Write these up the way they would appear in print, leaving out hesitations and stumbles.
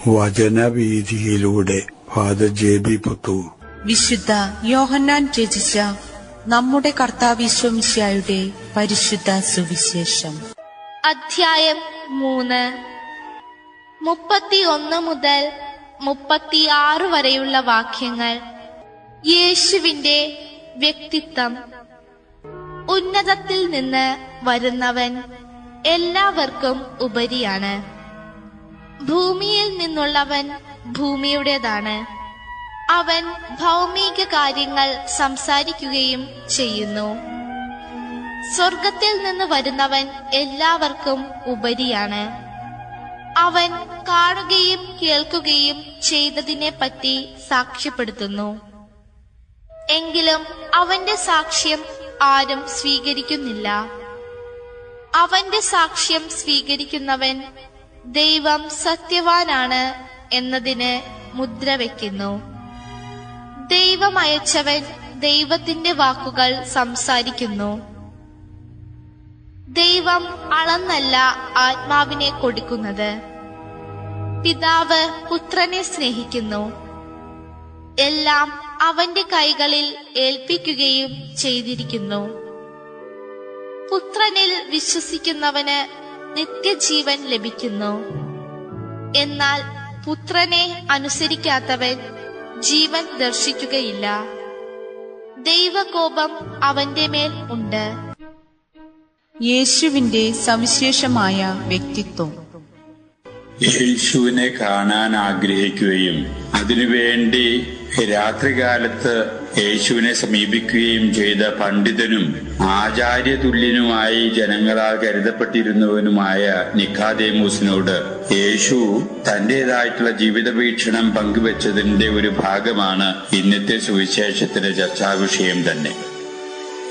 വചനവീഥിയിലൂടെ father ജെ.ബി. Puthur. വിശുദ്ധ യോഹന്നാൻ രചിച്ച നമ്മുടെ കർത്താവിശ്വമിശിഹായുടെ പരിശുദ്ധ സുവിശേഷം. അധ്യായം 3. 31 മുതൽ 36 വരെയുള്ള വാക്യങ്ങൾ. യേശുവിന്റെ വ്യക്തിത്വം. ഉന്നതത്തിൽ നിന്ന് വരുന്നവൻ എല്ലാവർക്കും ഉപരിയാണ്. ഭൂമിയിൽ നിന്നുള്ളവൻ ഭൂമിയുടേതാണ്. അവൻ ഭൗമിക കാര്യങ്ങൾ സംസാരിക്കുകയും ചെയ്യുന്നു. സ്വർഗത്തിൽ നിന്ന് വരുന്നവൻ എല്ലാവർക്കും ഉപരിയാണ്. അവൻ കാണുകയും കേൾക്കുകയും ചെയ്തതിനെ പറ്റി സാക്ഷ്യപ്പെടുത്തുന്നു. എങ്കിലും അവന്റെ സാക്ഷ്യം ആരും സ്വീകരിക്കുന്നില്ല. അവന്റെ സാക്ഷ്യം സ്വീകരിക്കുന്നവൻ ദൈവം സത്യവാനാണ് എന്നതിന് മുദ്ര വയ്ക്കുന്നു. ദൈവം അയച്ചവൻ ദൈവത്തിന്റെ വാക്കുകൾ സംസാരിക്കുന്നു. ദൈവം അളന്നല്ല ആത്മാവിനെ കൊടുക്കുന്നത്. പിതാവ് പുത്രനെ സ്നേഹിക്കുന്നു. എല്ലാം അവന്റെ കൈകളിൽ ഏൽപ്പിക്കുകയും ചെയ്തിരിക്കുന്നു. പുത്രനിൽ വിശ്വസിക്കുന്നവന് നിത്യജീവൻ ലഭിക്കുന്നു. എന്നാൽ പുത്രനെ അനുസരിക്കാത്തവൻ ജീവൻ ദർശിക്കുകയില്ല. ദൈവകോപം അവന്റെ മേൽ ഉണ്ട്. യേശുവിന്റെ സവിശേഷമായ വ്യക്തിത്വം. യേശുവിനെ കാണാൻ ആഗ്രഹിക്കുകയും അതിനുവേണ്ടി രാത്രികാലത്ത് യേശുവിനെ സമീപിക്കുകയും ചെയ്ത പണ്ഡിതനും ആചാര്യതുല്യനുമായി ജനങ്ങളാൽ കരുതപ്പെട്ടിരുന്നവനുമായ നിക്കോദേമോസിനോട് യേശു തന്റേതായിട്ടുള്ള ജീവിത വീക്ഷണം പങ്കുവച്ചതിന്റെ ഒരു ഭാഗമാണ് ഇന്നത്തെ സുവിശേഷത്തിന്റെ ചർച്ചാവിഷയം തന്നെ.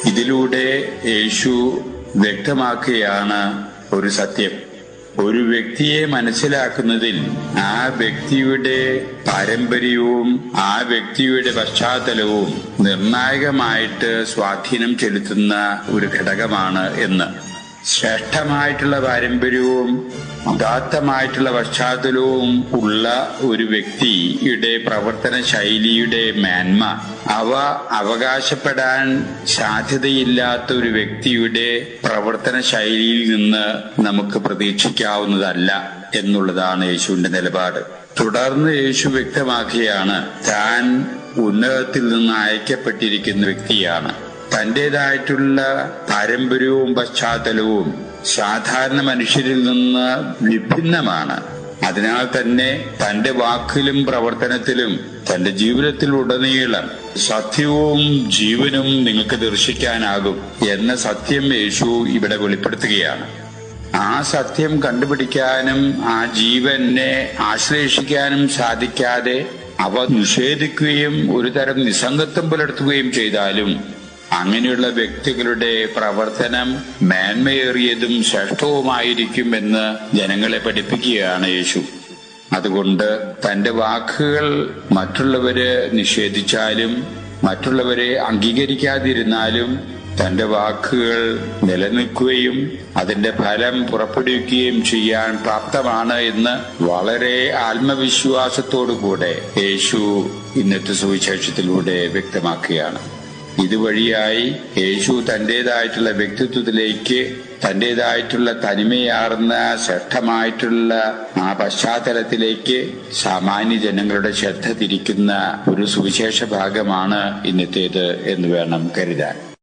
ഇതിലൂടെ യേശു വ്യക്തമാക്കുകയാണ് ഒരു സത്യം. ഒരു വ്യക്തിയെ മനസ്സിലാക്കുന്നതിൽ ആ വ്യക്തിയുടെ പാരമ്പര്യവും ആ വ്യക്തിയുടെ പശ്ചാത്തലവും നിർണായകമായിട്ട് സ്വാധീനം ചെലുത്തുന്ന ഒരു ഘടകമാണ് എന്ന്. ശ്രേഷ്ഠമായിട്ടുള്ള പാരമ്പര്യവും ഉദാത്തമായിട്ടുള്ള പശ്ചാത്തലവും ഉള്ള ഒരു വ്യക്തിയുടെ പ്രവർത്തന ശൈലിയുടെ മേന്മ അവ അവകാശപ്പെടാൻ സാധ്യതയില്ലാത്ത ഒരു വ്യക്തിയുടെ പ്രവർത്തന ശൈലിയിൽ നിന്ന് നമുക്ക് പ്രതീക്ഷിക്കാവുന്നതല്ല എന്നുള്ളതാണ് യേശുവിന്റെ നിലപാട്. തുടർന്ന് യേശു വ്യക്തമാക്കുകയാണ് താൻ ഉന്നതത്തിൽ നിന്ന് അയക്കപ്പെട്ടിരിക്കുന്ന വ്യക്തിയാണ്. തന്റേതായിട്ടുള്ള പാരമ്പര്യവും പശ്ചാത്തലവും സാധാരണ മനുഷ്യരിൽ നിന്ന് വിഭിന്നമാണ്. അതിനാൽ തന്നെ തന്റെ വാക്കിലും പ്രവർത്തനത്തിലും തന്റെ ജീവിതത്തിലുടനീളം സത്യവും ജീവനും നിങ്ങൾക്ക് ദർശിക്കാനാകും എന്ന സത്യം യേശു ഇവിടെ വെളിപ്പെടുത്തുകയാണ്. ആ സത്യം കണ്ടുപിടിക്കാനും ആ ജീവനെ ആശ്ലേഷിക്കാനും സാധിക്കാതെ അവ നിഷേധിക്കുകയും ഒരു തരം നിസ്സംഗത്വം പുലർത്തുകയും ചെയ്താലും അങ്ങനെയുള്ള വ്യക്തികളുടെ പ്രവർത്തനം മേന്മയേറിയതും ശ്രേഷ്ഠവുമായിരിക്കുമെന്ന് ജനങ്ങളെ പഠിപ്പിക്കുകയാണ് യേശു. അതുകൊണ്ട് തന്റെ വാക്കുകൾ മറ്റുള്ളവര് നിഷേധിച്ചാലും മറ്റുള്ളവരെ അംഗീകരിക്കാതിരുന്നാലും തന്റെ വാക്കുകൾ നിലനിൽക്കുകയും അതിന്റെ ഫലം പുറപ്പെടുവിക്കുകയും ചെയ്യാൻ പ്രാപ്തമാണ് എന്ന് വളരെ ആത്മവിശ്വാസത്തോടുകൂടെ യേശു ഇന്നത്തെ സുവിശേഷത്തിലൂടെ വ്യക്തമാക്കുകയാണ്. ഇതുവഴിയായി യേശു തന്റേതായിട്ടുള്ള വ്യക്തിത്വത്തിലേക്ക് തന്റേതായിട്ടുള്ള തനിമയാർന്ന ശ്രേഷ്ഠമായിട്ടുള്ള ആ പശ്ചാത്തലത്തിലേക്ക് സാമാന്യ ജനങ്ങളുടെ ശ്രദ്ധ തിരിക്കുന്ന ഒരു സുവിശേഷ ഭാഗമാണ് ഇന്നത്തേത് എന്ന് വേണം കരുതാൻ.